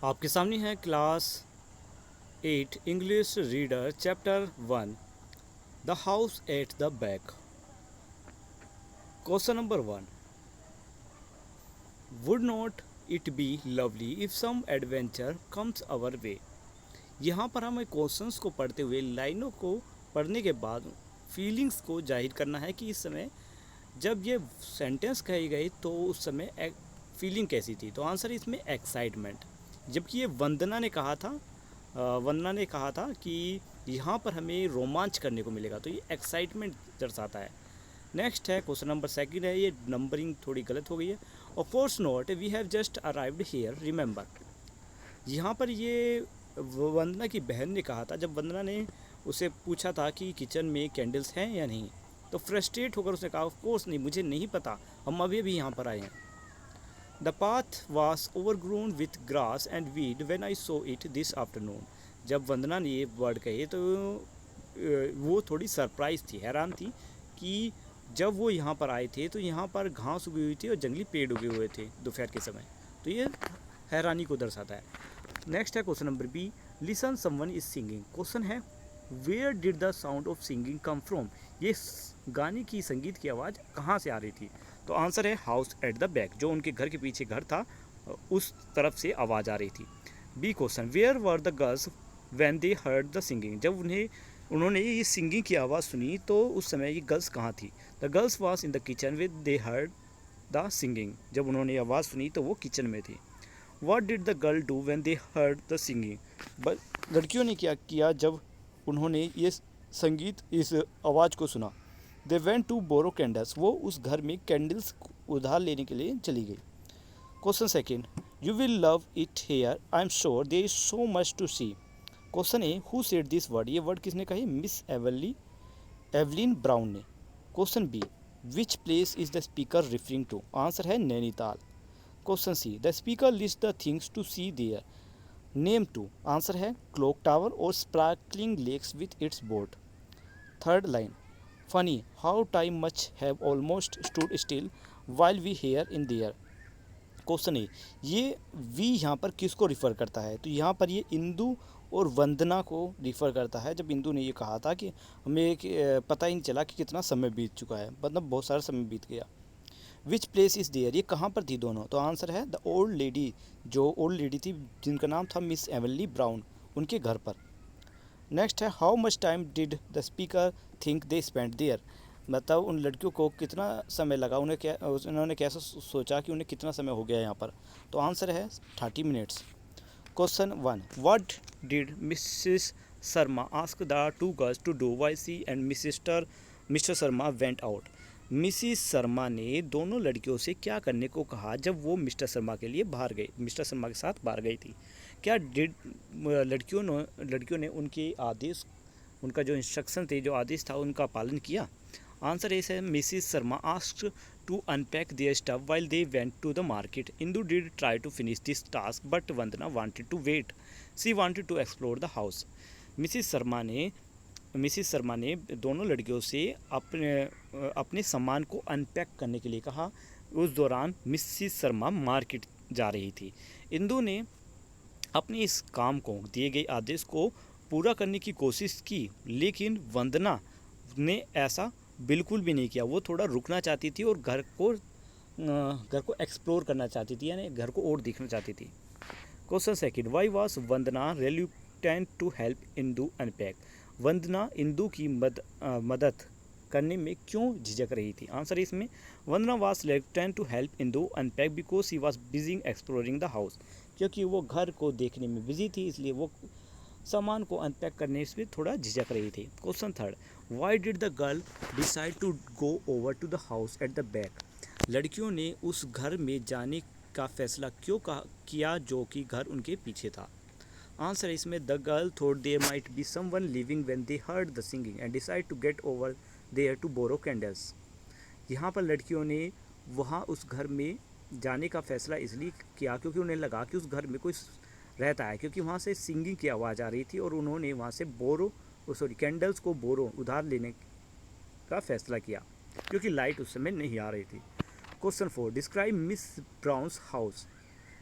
आपके सामने है class 8 English reader chapter 1 the house at the back. Question number 1, would not it be lovely if some adventure comes our way. यहाँ पर हमें questions को पढ़ते हुए लाइनों को पढ़ने के बाद फीलिंग्स को जाहिर करना है कि इस समय जब ये सेंटेंस कही गई तो उस समय एक फीलिंग कैसी थी। तो आंसर इसमें एक्साइटमेंट। जबकि ये वंदना ने कहा था कि यहाँ पर हमें रोमांच करने को मिलेगा, तो ये एक्साइटमेंट दर्शाता है। नेक्स्ट है क्वेश्चन नंबर सेकंड है, ये नंबरिंग थोड़ी गलत हो गई है। Of course not, we have just arrived here remember. यहाँ पर ये वंदना की बहन ने कहा था, जब वंदना ने उसे पूछा था कि किचन में कैंडल्स हैं या नहीं, तो फ्रस्ट्रेट होकर उसने कहा ऑफ कोर्स नहीं, मुझे नहीं पता, हम अभी भी यहाँ पर आए हैं। The path was overgrown with grass and weed when I so it this afternoon. जब वंदना ने ये वर्ड कहे तो वो थोड़ी सरप्राइज थी, हैरान थी कि जब वो यहाँ पर आए थे तो यहाँ पर घास उगी हुई थी और जंगली पेड़ उगे हुए थे दोपहर के समय। तो ये हैरानी को दर्शाता है। नेक्स्ट है question number B, listen someone is singing. Question है where did the sound of singing come from. ये गाने की संगीत की आवाज़ कहाँ से आ रही थी। तो आंसर है हाउस एट द बैक, जो उनके घर के पीछे घर था उस तरफ से आवाज़ आ रही थी। B question, where were the girls when they heard the singing. जब उन्होंने ये सिंगिंग की आवाज़ सुनी तो उस समय ये गर्ल्स कहाँ थी। The girls was in the kitchen with they heard the singing. जब उन्होंने आवाज़ सुनी तो वो किचन में थी। What did the girl do when they heard the singing. But लड़कियों ने क्या किया जब उन्होंने ये संगीत इस आवाज़ को सुना। They went to borrow candles. वो उस घर में कैंडल्स उधार लेने के लिए चली गई। Question second, you will love it here I am sure there is so much to see. Question A, who said this word. ये वर्ड किसने कही, मिस एवलिन ब्राउन ने। Question B, which place is the speaker referring to. Answer है Nainital. Question C, the speaker list the things to see there, name two. Answer है clock tower और sparkling lakes with its boat. Third line, funny how time much have almost stood still while we here in there. Question A, ये we यहाँ पर किसको refer करता है। तो यहाँ पर ये इंदु और वंदना को रिफ़र करता है। जब इंदु ने ये कहा था कि हमें पता ही नहीं चला कि कितना समय बीत चुका है, मतलब बहुत सारा समय बीत गया। विच प्लेस इज़ देयर, ये कहाँ पर थी दोनों। तो आंसर है द ओल्ड लेडी, जो ओल्ड लेडी थी जिनका नाम था मिस एवनली ब्राउन, उनके घर पर। नेक्स्ट है, how much time did the speaker think they spend there. मतलब उन लड़कियों को कितना समय लगा, उन्होंने कैसे सोचा कि उन्हें कितना समय हो गया यहाँ पर। तो आंसर है 30 minutes. Question 1, what did Mrs Sharma ask the two girls to do while she and Mr Sharma went out. Mrs Sharma ने दोनों लड़कियों से क्या करने को कहा जब वो मिस्टर शर्मा के लिए बाहर गई, मिस्टर शर्मा के साथ बाहर गई थी। क्या लड़कियों ने उनके आदेश, उनका जो इंस्ट्रक्शन थे, जो आदेश था, उनका पालन किया। आंसर इज है Mrs Sharma asked to unpack their stuff while they went to the market. Indu did try to finish this task but Vandana wanted to wait, she wanted to explore the house. Mrs Sharma ने दोनों लड़कियों से अपने सामान को unpack करने के लिए कहा। उस दौरान मिसिस शर्मा मार्केट जा रही थी। इंदू ने अपने इस काम को, दिए गए आदेश को पूरा करने की कोशिश की, लेकिन वंदना ने ऐसा बिल्कुल भी नहीं किया। वो थोड़ा रुकना चाहती थी और घर को एक्सप्लोर करना चाहती थी, यानी घर को और देखना चाहती थी। Question second, why was Vandana reluctant to help Indu unpack. Vandana Indu की मदद करने में क्यों झिझक रही थी। आंसर इसमें Vandana was reluctant to help Indu unpack because he was busy exploring the house. क्योंकि वो घर को देखने में बिजी थी, इसलिए वो सामान को अनपैक करने से थोड़ा झिझक रही थी। Question third, why did the girl decide to go over to the house at the back. लड़कियों ने उस घर में जाने का फैसला क्यों किया जो कि घर उनके पीछे था। आंसर इसमें the girl thought there might be someone living when they heard the singing and decide to get over there to borrow candles. यहाँ पर लड़कियों ने वहाँ उस घर में जाने का फैसला इसलिए किया क्योंकि उन्हें लगा कि उस घर में कोई रहता है, क्योंकि वहाँ से सिंगिंग की आवाज़ आ रही थी और उन्होंने वहाँ से कैंडल्स को उधार लेने का फैसला किया, क्योंकि लाइट उस समय नहीं आ रही थी। Question 4, describe Miss Brown's house.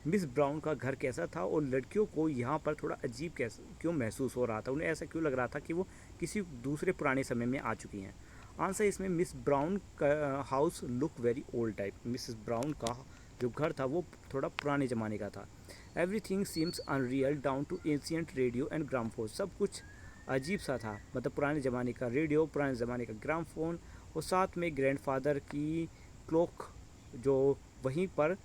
Miss Brown का घर कैसा था और लड़कियों को यहाँ पर थोड़ा अजीब कैसे क्यों महसूस हो रहा था, उन्हें ऐसा क्यों लग रहा था कि वो किसी दूसरे पुराने समय में आ चुकी हैं। आंसर इसमें मिस ब्राउन का house look very old type. Mrs brown का जो घर था वो थोड़ा पुराने ज़माने का था। Everything seems unreal down to ancient radio and gramophone. सब कुछ अजीब सा था, मतलब पुराने ज़माने का रेडियो, पुराने ज़माने का ग्रामफोन और साथ में ग्रैंडफादर की क्लॉक जो वहीं पर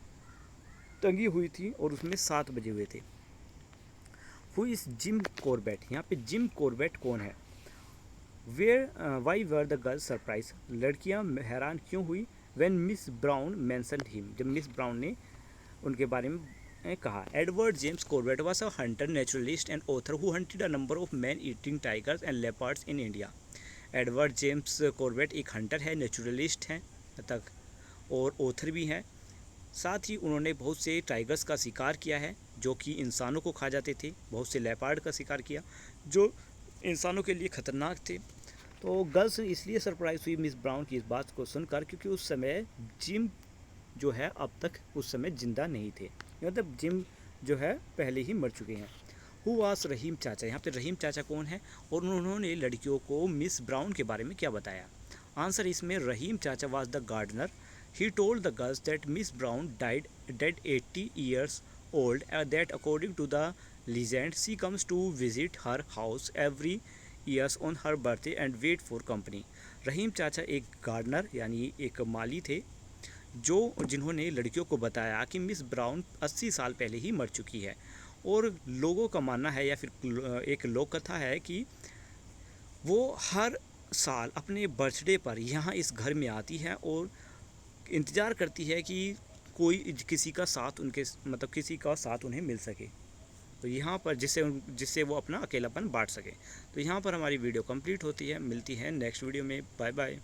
टंगी हुई थी और उसमें 7 बजे हुए थे। हु इज़ जिम कॉर्बेट, यहाँ पे जिम कॉर्बेट कौन है। Why were the girls surprise, लड़कियाँ हैरान क्यों हुई। When Miss Brown mentioned him, जब मिस ब्राउन ने उनके बारे में कहा। Edward James Corbett was a hunter, naturalist and author who hunted a number of man eating tigers and leopards in India. Edward James Corbett एक hunter है, naturalist हैं तक और ऑथर भी हैं। साथ ही उन्होंने बहुत से टाइगर्स का शिकार किया है जो कि इंसानों को खा जाते थे, बहुत से लेपर्ड का शिकार किया जो इंसानों के लिए ख़तरनाक थे। तो गर्ल्स इसलिए सरप्राइज हुई मिस ब्राउन की इस बात को सुनकर क्योंकि उस समय जिम जो है अब तक उस समय ज़िंदा नहीं थे, मतलब जिम जो है पहले ही मर चुके हैं। हु वास रहीम चाचा, यहाँ पे रहीम चाचा कौन है और उन्होंने लड़कियों को मिस ब्राउन के बारे में क्या बताया। आंसर इसमें Rahim chacha was the gardener. He told the girls that Miss Brown died dead 80 years old and that according to the legend she comes to visit her house every years on her birthday and wait for company। रहीम चाचा एक gardener यानी एक माली थे जो जिन्होंने लड़कियों को बताया कि मिस ब्राउन 80 साल पहले ही मर चुकी है और लोगों का मानना है या फिर एक लोक कथा है कि वो हर साल अपने बर्थडे पर यहाँ इस घर में आती है और इंतज़ार करती है कि कोई किसी का साथ उनके मतलब किसी का साथ उन्हें मिल सके, तो यहाँ पर जिससे वो अपना अकेलापन बांट सके। तो यहाँ पर हमारी वीडियो कंप्लीट होती है, मिलती है नेक्स्ट वीडियो में। Bye bye.